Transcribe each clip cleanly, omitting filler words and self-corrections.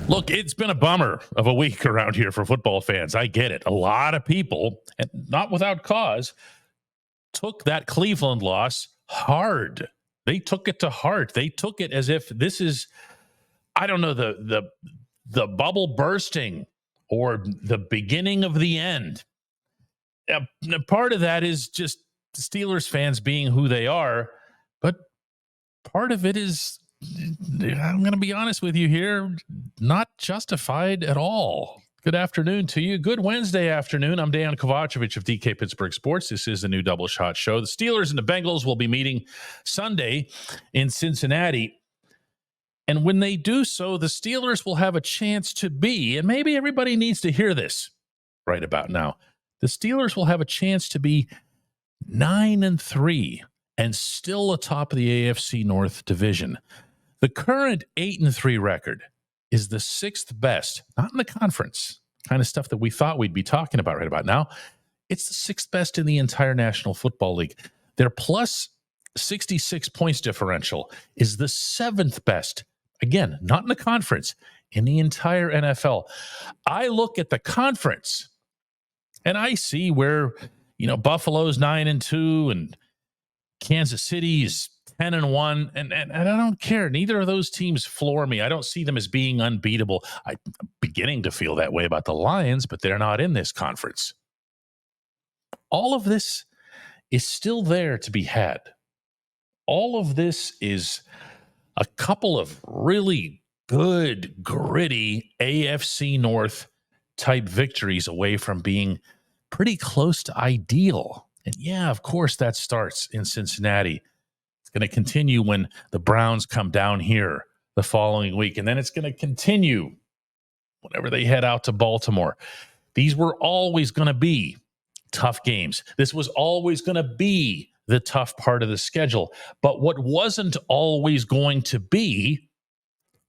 Look, it's been a bummer of a week around here for football fans. I get it. A lot of people, and not without cause, took that Cleveland loss hard. They took it to heart. They took it as if this is, I don't know, the bubble bursting or the beginning of the end. Part of that is just Steelers fans being who they are, but part of it is, I'm going to be honest with you here, not justified at all. Good afternoon to you. Good Wednesday afternoon. I'm Dejan Kovacevic of DK Pittsburgh Sports. This is the new Double Shot Show. The Steelers and the Bengals will be meeting Sunday in Cincinnati. And when they do so, the Steelers will have a chance to be, and maybe everybody needs to hear this right about now, the Steelers will have a chance to be 9-3 and still atop of the AFC North division. The current 8-3 record is the sixth best, not in the conference, kind of stuff that we thought we'd be talking about right about now. It's the sixth best in the entire National Football League. Their plus 66 points differential is the seventh best, again, not in the conference, in the entire NFL. I look at the conference and I see where, Buffalo's 9-2 and Kansas City's 10-1, and I don't care. Neither of those teams floor me. I don't see them as being unbeatable. I'm beginning to feel that way about the Lions, but they're not in this conference. All of this is still there to be had. All of this is a couple of really good, gritty AFC North type victories away from being pretty close to ideal. And yeah, of course, that starts in Cincinnati. It's going to continue when the Browns come down here the following week. And then it's going to continue whenever they head out to Baltimore. These were always going to be tough games. This was always going to be the tough part of the schedule. But what wasn't always going to be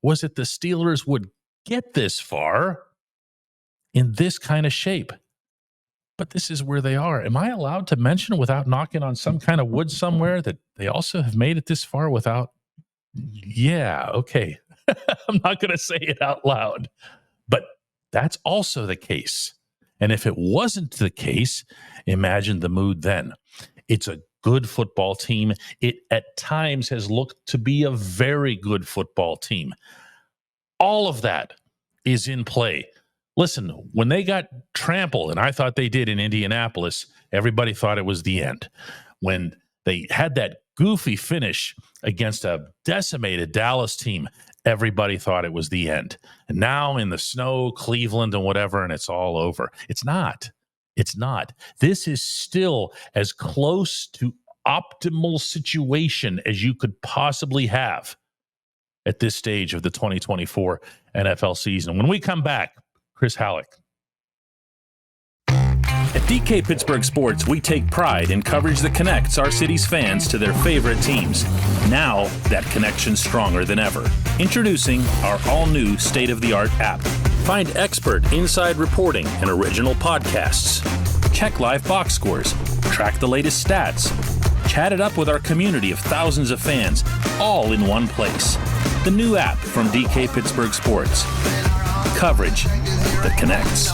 was that the Steelers would get this far in this kind of shape. But this is where they are. Am I allowed to mention without knocking on some kind of wood somewhere that they also have made it this far without? Yeah, okay. I'm not going to say it out loud. But that's also the case. And if it wasn't the case, imagine the mood then. It's a good football team. It at times has looked to be a very good football team. All of that is in play. Listen, when they got trampled, and I thought they did in Indianapolis, everybody thought it was the end. When they had that goofy finish against a decimated Dallas team, everybody thought it was the end. And now in the snow, Cleveland and whatever, and it's all over. It's not. It's not. This is still as close to optimal situation as you could possibly have at this stage of the 2024 NFL season. When we come back, Chris Halleck. At DK Pittsburgh Sports, we take pride in coverage that connects our city's fans to their favorite teams. Now, that connection's stronger than ever. Introducing our all-new state-of-the-art app. Find expert inside reporting and original podcasts. Check live box scores. Track the latest stats. Chat it up with our community of thousands of fans, all in one place. The new app from DK Pittsburgh Sports. Coverage that connects.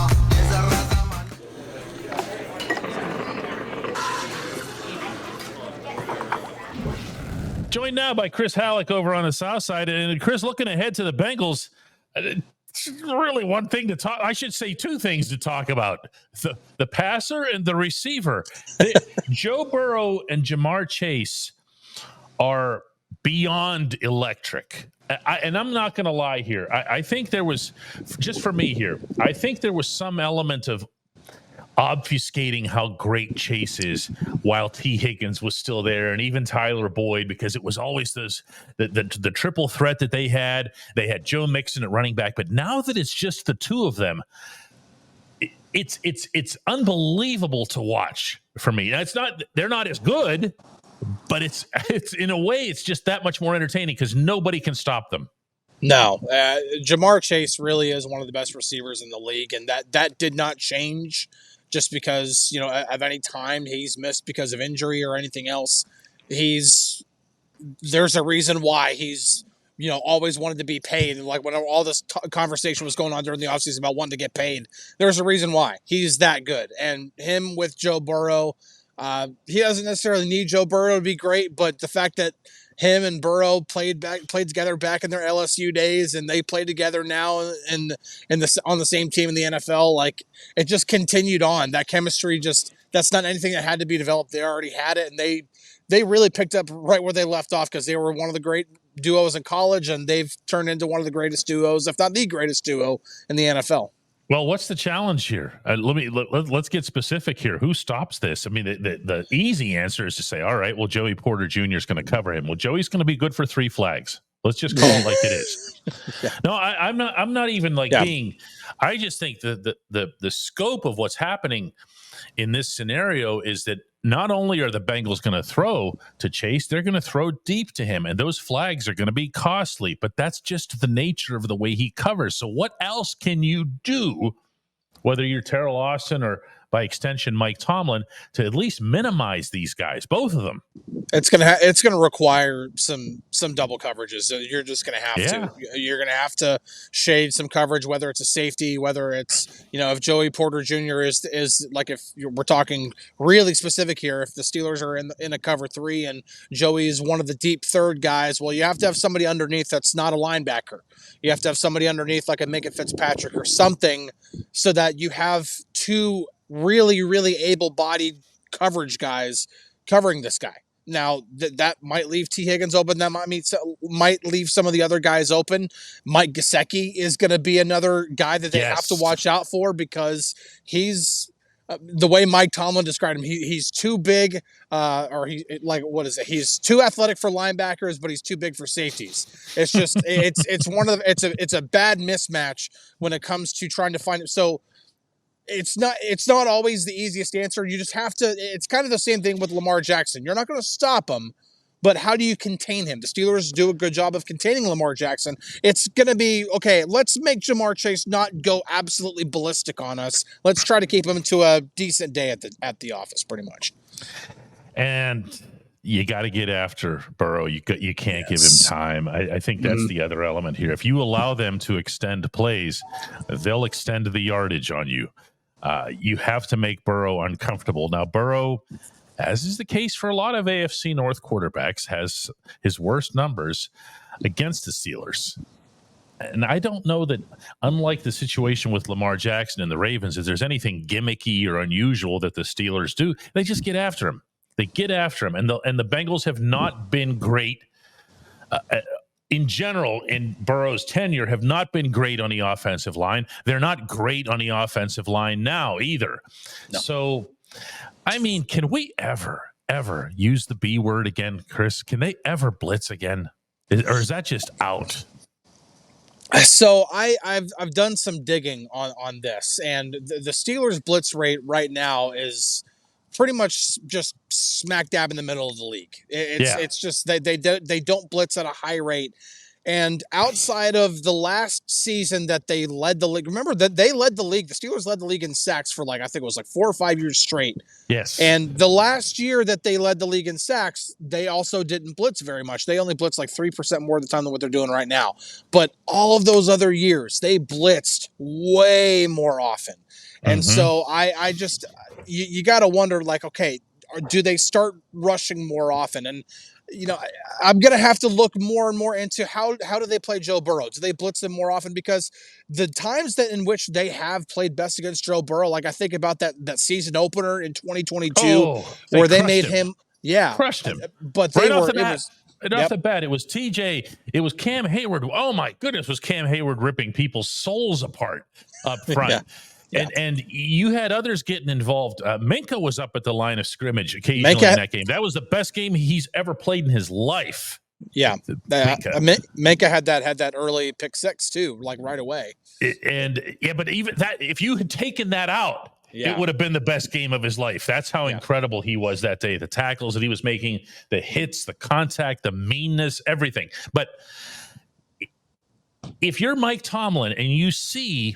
Joined now by Chris Halleck over on the south side. And Chris, looking ahead to the Bengals, it's really one thing to talk. I should say two things to talk about: the passer and the receiver. Joe Burrow and Jamar Chase are beyond electric. And I'm not going to lie here. I think there was, just for me here, I think there was some element of obfuscating how great Chase is while T. Higgins was still there, and even Tyler Boyd, because it was always the triple threat that they had. They had Joe Mixon at running back, but now that it's just the two of them, it's unbelievable to watch for me. Now, they're not as good, but it's in a way it's just that much more entertaining because nobody can stop them. No, Jamar Chase really is one of the best receivers in the league, and that did not change just because of any time he's missed because of injury or anything else. There's a reason why he's always wanted to be paid. And like when all this conversation was going on during the offseason about wanting to get paid, there's a reason why. He's that good. And him with Joe Burrow, he doesn't necessarily need Joe Burrow to be great, but the fact that him and Burrow played together back in their LSU days, and they play together now on the same team in the NFL, like it just continued on. That chemistry that's not anything that had to be developed. They already had it, and they really picked up right where they left off because they were one of the great duos in college, and they've turned into one of the greatest duos, if not the greatest duo in the NFL. Well, what's the challenge here? Let's get specific here. Who stops this? I mean, the easy answer is to say, all right, well, Joey Porter Jr. is going to cover him. Well, Joey's going to be good for 3 flags. Let's just call it like it is. Yeah. No, I'm not even being. I just think the scope of what's happening in this scenario is that not only are the Bengals going to throw to Chase, they're going to throw deep to him, and those flags are going to be costly, but that's just the nature of the way he covers. So what else can you do, whether you're Terrell Austin or by extension Mike Tomlin, to at least minimize these guys, both of them? It's gonna require some double coverages. You're just gonna have to. You're gonna have to shade some coverage, whether it's a safety, whether it's if Joey Porter Jr. is like, if we're talking really specific here, if the Steelers are in a cover 3 and Joey is one of the deep third guys, well, you have to have somebody underneath that's not a linebacker. You have to have somebody underneath like a Minka Fitzpatrick or something, so that you have 2 really, really able-bodied coverage guys covering this guy. Now, that might leave T. Higgins open. That might leave some of the other guys open. Mike Gesicki is going to be another guy that they have to watch out for, because he's the way Mike Tomlin described him. He's too big, he's too athletic for linebackers, but he's too big for safeties. It's just it's a bad mismatch when it comes to trying to find it. So it's not always the easiest answer. You just have to. It's kind of the same thing with Lamar Jackson. You're not going to stop him, but how do you contain him? The Steelers do a good job of containing Lamar Jackson. It's going to be, okay, let's make Jamar Chase not go absolutely ballistic on us. Let's try to keep him to a decent day at the office, pretty much. And you got to get after Burrow. You can't give him time. I think that's the other element here. If you allow them to extend plays, they'll extend the yardage on you. You have to make Burrow uncomfortable. Now, Burrow, as is the case for a lot of AFC North quarterbacks, has his worst numbers against the Steelers. And I don't know that, unlike the situation with Lamar Jackson and the Ravens, if there's anything gimmicky or unusual that the Steelers do, they just get after him. They get after him. And the Bengals have not been great in general, in Burrow's tenure, have not been great on the offensive line. They're not great on the offensive line now either. No. So, I mean, can we ever use the B word again, Chris? Can they ever blitz again? Or is that just out? So I've done some digging on this, and the Steelers blitz rate right now is pretty much just smack dab in the middle of the league. It's just they don't blitz at a high rate. And outside of the last season that they led the league, remember that they led the league. The Steelers led the league in sacks for I think it was 4 or 5 years straight. Yes. And the last year that they led the league in sacks, they also didn't blitz very much. They only blitzed 3% more of the time than what they're doing right now. But all of those other years, they blitzed way more often. And so I just, you got to wonder, okay, do they start rushing more often? And, I'm going to have to look more and more into how do they play Joe Burrow? Do they blitz him more often? Because the times in which they have played best against Joe Burrow, I think about that season opener in 2022 where they made him crushed him. But right off the bat, it was TJ, it was Cam Hayward. Oh my goodness, was Cam Hayward ripping people's souls apart up front. Yeah. And you had others getting involved. Minka was up at the line of scrimmage occasionally in that game. That was the best game he's ever played in his life. Yeah, Minka had that early pick 6 too, right away. But even that, if you had taken that out, it would have been the best game of his life. That's how incredible he was that day. The tackles that he was making, the hits, the contact, the meanness, everything. But if you're Mike Tomlin and you see,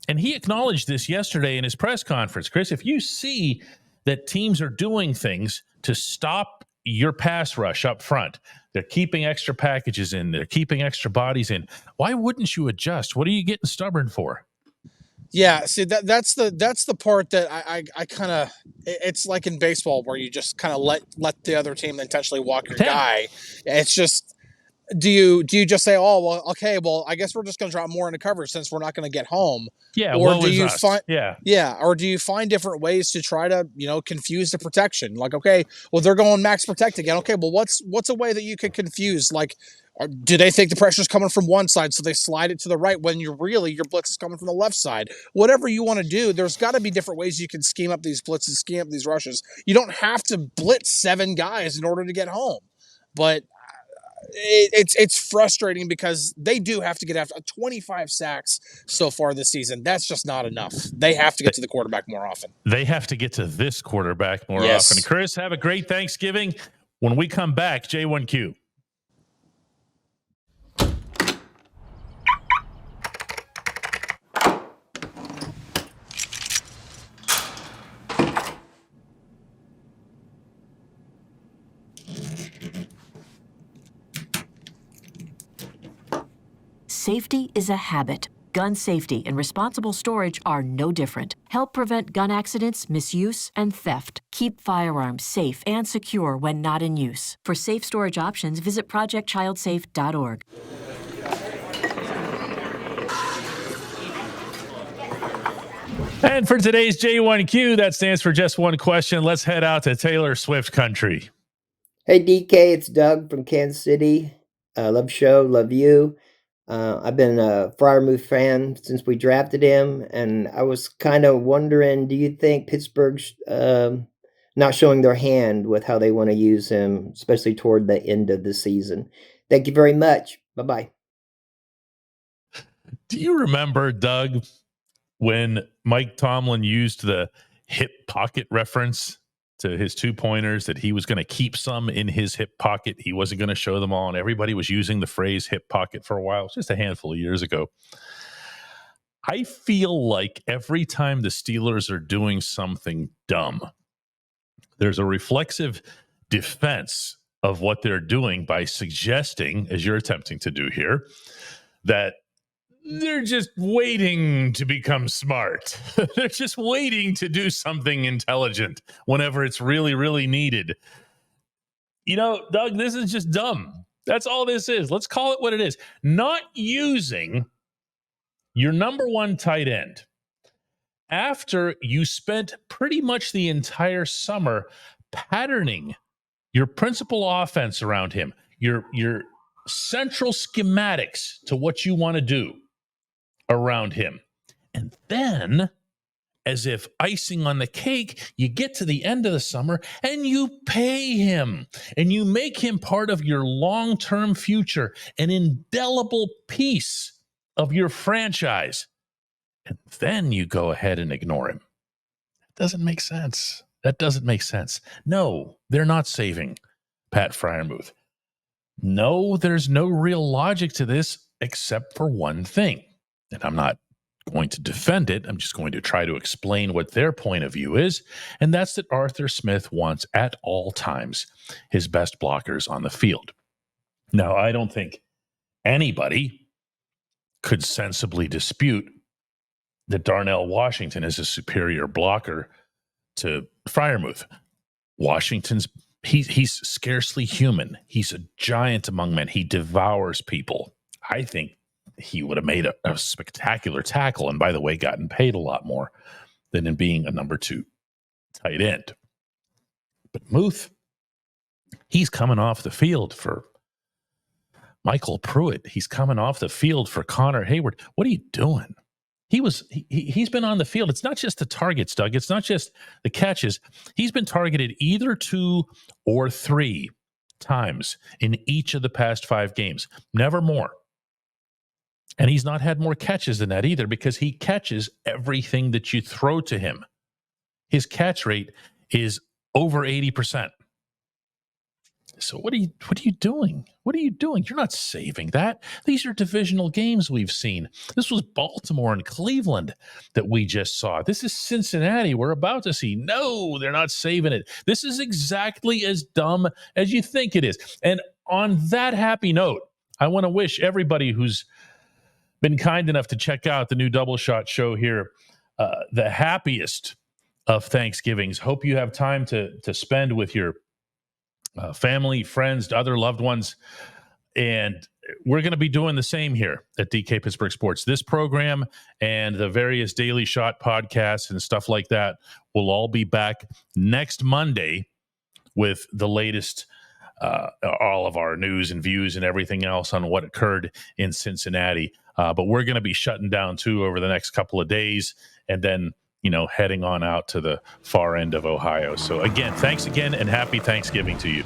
and he acknowledged this yesterday in his press conference, Chris, if you see that teams are doing things to stop your pass rush up front. They're keeping extra packages in. They're keeping extra bodies in. Why wouldn't you adjust? What are you getting stubborn for? Yeah, see that's the part that I kind of, it's like in baseball where you just kind of let the other team intentionally walk your guy. It's just, do you just say, oh well, okay, well I guess we're just going to drop more into coverage since we're not going to get home? Yeah, or do you find or do you find different ways to try to confuse the protection? Like, okay, well they're going max protect again. Okay, well what's a way that you could confuse? Like, do they think the pressure's coming from one side, so they slide it to the right when your blitz is coming from the left side? Whatever you want to do, there's got to be different ways you can scheme up these blitzes, scheme up these rushes. You don't have to blitz 7 guys in order to get home, but it's frustrating because they do have to get after 25 sacks so far this season. That's just not enough. They have to get to the quarterback more often. They have to get to this quarterback more often. Chris, have a great Thanksgiving. When we come back, J1Q. Safety is a habit. Gun safety and responsible storage are no different. Help prevent gun accidents, misuse, and theft. Keep firearms safe and secure when not in use. For safe storage options, visit projectchildsafe.org. And for today's J1Q, that stands for just one question. Let's head out to Taylor Swift country. Hey, DK, it's Doug from Kansas City. Love show, love you. I've been a Freiermuth fan since we drafted him, and I was kind of wondering, do you think Pittsburgh's not showing their hand with how they want to use him, especially toward the end of the season? Thank you very much. Bye-bye. Do you remember, Doug, when Mike Tomlin used the hip pocket reference to his 2-pointers, that he was going to keep some in his hip pocket? He wasn't going to show them all, and everybody was using the phrase hip pocket for a while, just a handful of years ago. I feel like every time the Steelers are doing something dumb, there's a reflexive defense of what they're doing by suggesting, as you're attempting to do here, that they're just waiting to become smart. They're just waiting to do something intelligent whenever it's really, really needed. Doug, this is just dumb. That's all this is. Let's call it what it is. Not using your number one tight end after you spent pretty much the entire summer patterning your principal offense around him, your central schematics to what you want to do around him. And then, as if icing on the cake, you get to the end of the summer and you pay him and you make him part of your long-term future, an indelible piece of your franchise. And then you go ahead and ignore him. That doesn't make sense. No, they're not saving Pat Freiermuth. No, there's no real logic to this except for one thing. And I'm not going to defend it. I'm just going to try to explain what their point of view is. And that's that Arthur Smith wants at all times his best blockers on the field. Now, I don't think anybody could sensibly dispute that Darnell Washington is a superior blocker to Freiermuth. Washington's he's scarcely human. He's a giant among men. He devours people. I think he would have made a spectacular tackle, and by the way, gotten paid a lot more than in being a number 2 tight end. But Muth, he's coming off the field for Michael Pruitt. He's coming off the field for Connor Hayward. What are you doing? He's been on the field. It's not just the targets, Doug. It's not just the catches. He's been targeted either 2 or 3 times in each of the past 5 games. Never more. And he's not had more catches than that either, because he catches everything that you throw to him. His catch rate is over 80%. So what are you doing? What are you doing? You're not saving that. These are divisional games we've seen. This was Baltimore and Cleveland that we just saw. This is Cincinnati we're about to see. No, they're not saving it. This is exactly as dumb as you think it is. And on that happy note, I want to wish everybody who's been kind enough to check out the new Double Shot show here the happiest of Thanksgivings. Hope you have time to spend with your family, friends, other loved ones. And we're going to be doing the same here at DK Pittsburgh Sports. This program and the various Daily Shot podcasts and stuff like that will all be back next Monday with the latest, all of our news and views and everything else on what occurred in Cincinnati. But we're going to be shutting down too over the next couple of days, and then, heading on out to the far end of Ohio. So again, thanks again, and happy Thanksgiving to you.